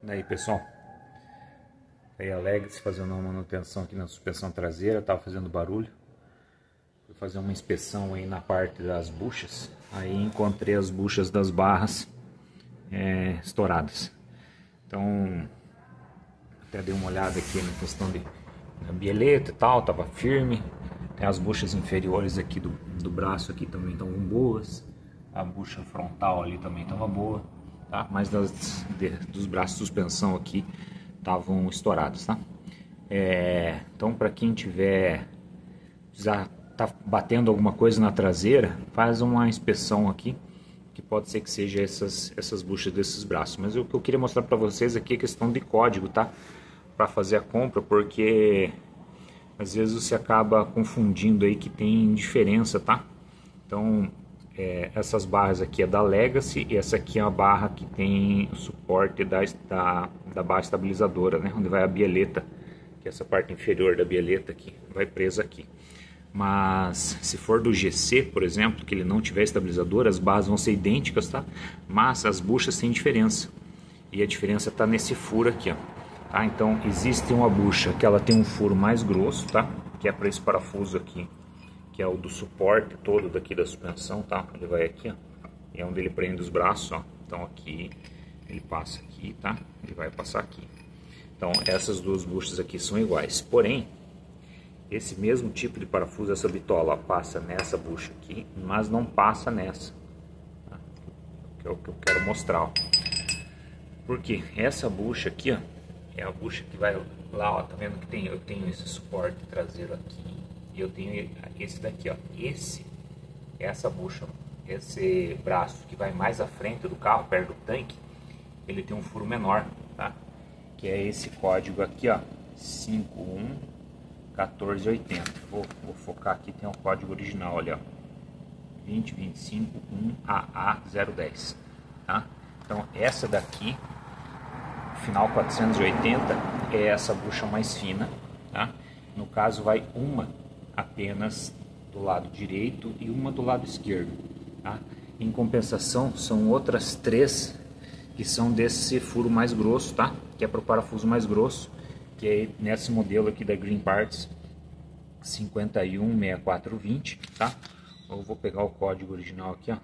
Daí pessoal, aí a Legacy fazendo uma manutenção aqui na suspensão traseira, tava fazendo barulho. Fui fazer uma inspeção aí na parte das buchas, aí encontrei as buchas das barras estouradas. Então até dei uma olhada aqui na questão de bieleta e tal, tava firme. Tem as buchas inferiores aqui do braço aqui também estavam boas. A bucha frontal ali também estava boa, tá? Mas dos braços de suspensão aqui estavam estourados, tá? Então para quem tiver tá batendo alguma coisa na traseira, faz uma inspeção aqui, que pode ser que seja essas buchas desses braços. Mas o que eu queria mostrar para vocês aqui é questão de código, tá? Para fazer a compra, porque às vezes você acaba confundindo aí que tem diferença, tá? Então essas barras aqui é da Legacy e essa aqui é a barra que tem o suporte da barra estabilizadora, né? Onde vai a bieleta, que é essa parte inferior da bieleta aqui, vai presa aqui. Mas se for do GC, por exemplo, que ele não tiver estabilizador, as barras vão ser idênticas, tá? Mas as buchas têm diferença. E a diferença está nesse furo aqui, ó. Tá? Então existe uma bucha que ela tem um furo mais grosso, tá? Que é para esse parafuso aqui, que é o do suporte todo daqui da suspensão, tá? Ele vai aqui, ó. É onde ele prende os braços, ó. Então aqui, ele passa aqui, tá? Ele vai passar aqui. Então essas duas buchas aqui são iguais. Porém, esse mesmo tipo de parafuso, essa bitola, ó, passa nessa bucha aqui, mas não passa nessa. Tá? Que é o que eu quero mostrar, ó. Porque essa bucha aqui, ó, é a bucha que vai lá, ó. Tá vendo que eu tenho esse suporte traseiro aqui. E eu tenho esse daqui, ó. Essa bucha, esse braço que vai mais à frente do carro, perto do tanque, ele tem um furo menor, tá? Que é esse código aqui, ó, 511480. Vou focar aqui, tem o código original, olha, ó, 20251AA010, tá? Então essa daqui, final 480, é essa bucha mais fina, tá? No caso vai uma apenas do lado direito e uma do lado esquerdo, tá? Em compensação são outras três que são desse furo mais grosso, tá? Que é para o parafuso mais grosso, que é nesse modelo aqui da Green Parts 516420, tá? Eu vou pegar o código original aqui, ó,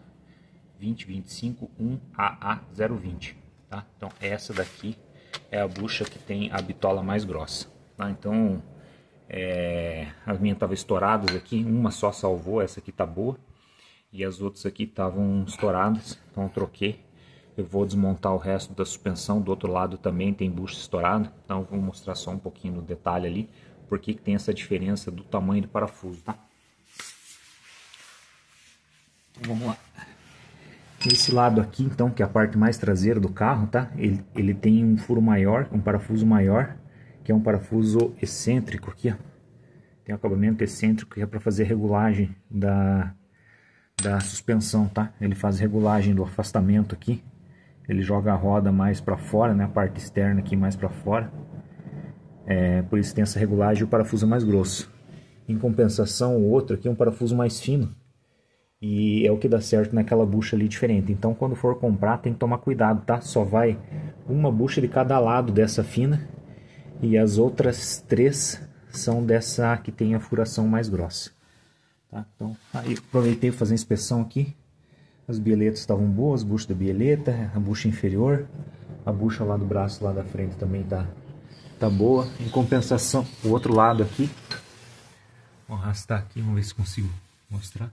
20251AA020, tá? Então essa daqui é a bucha que tem a bitola mais grossa, tá? Então as minhas estavam estouradas aqui, uma só salvou, essa aqui tá boa, e as outras aqui estavam estouradas, então eu troquei. Eu vou desmontar o resto da suspensão, do outro lado também tem bucha estourada, então eu vou mostrar só um pouquinho no detalhe ali, porque que tem essa diferença do tamanho do parafuso, tá? Então vamos lá. Esse lado aqui, então, que é a parte mais traseira do carro, tá? Ele tem um furo maior, um parafuso maior, que é um parafuso excêntrico aqui, ó. Tem um acabamento excêntrico que é para fazer regulagem da suspensão, tá? Ele faz regulagem do afastamento aqui. Ele joga a roda mais para fora, né? A parte externa aqui mais para fora. Por isso tem essa regulagem e o parafuso é mais grosso. Em compensação, o outro aqui é um parafuso mais fino. E é o que dá certo naquela bucha ali diferente. Então quando for comprar tem que tomar cuidado, tá? Só vai uma bucha de cada lado dessa fina. E as outras três são dessa que tem a furação mais grossa, tá? Então aí aproveitei para fazer a inspeção aqui. As bieletas estavam boas, bucha da bieleta, a bucha inferior, a bucha lá do braço lá da frente também tá boa. Em compensação, o outro lado aqui, vou arrastar aqui, vamos ver se consigo mostrar.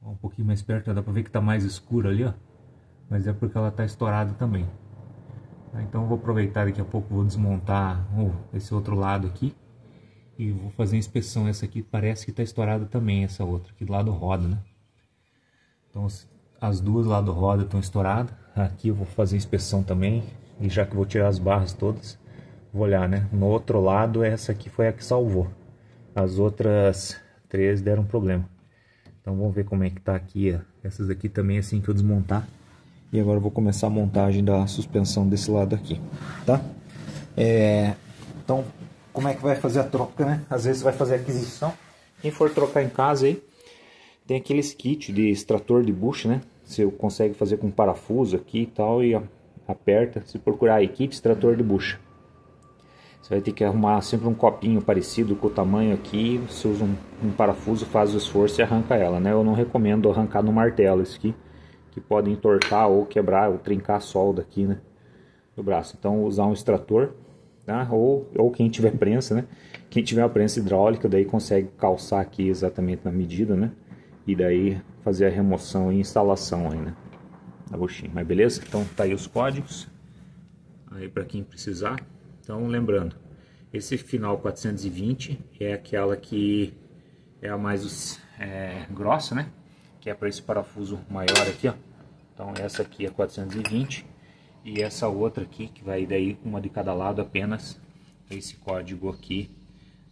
Um pouquinho mais perto dá para ver que tá mais escuro ali, ó, mas é porque ela tá estourada também. Então eu vou aproveitar daqui a pouco, vou desmontar esse outro lado aqui e vou fazer a inspeção. Essa aqui parece que está estourada também, essa outra aqui do lado roda, né? Então as duas lá do roda estão estouradas. Aqui eu vou fazer a inspeção também, e já que eu vou tirar as barras todas, vou olhar, né? No outro lado essa aqui foi a que salvou, as outras três deram problema. Então vamos ver como é que tá aqui, ó. Essas aqui também assim que eu desmontar. E agora eu vou começar a montagem da suspensão desse lado aqui, tá? Então, como é que vai fazer a troca, né? Às vezes vai fazer a aquisição. Quem for trocar em casa aí, tem aqueles kits de extrator de bucha, né? Você consegue fazer com parafuso aqui e tal, e aperta. Se procurar aí, kit extrator de bucha, você vai ter que arrumar sempre um copinho parecido com o tamanho aqui. Você usa um parafuso, faz o esforço e arranca ela, né? Eu não recomendo arrancar no martelo isso aqui, que pode entortar ou quebrar ou trincar a solda aqui, né, do braço. Então usar um extrator, tá? Ou quem tiver prensa, né? Quem tiver uma prensa hidráulica daí consegue calçar aqui exatamente na medida, né? E daí fazer a remoção e instalação aí, né, da buchinha. Mas beleza? Então tá aí os códigos aí para quem precisar. Então lembrando, esse final 420 é aquela que é a mais grossa, né? Que é para esse parafuso maior aqui, ó. Então essa aqui é 420 e essa outra aqui que vai daí uma de cada lado apenas esse código aqui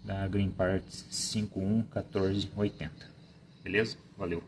da Green Parts 511480. Beleza? Valeu!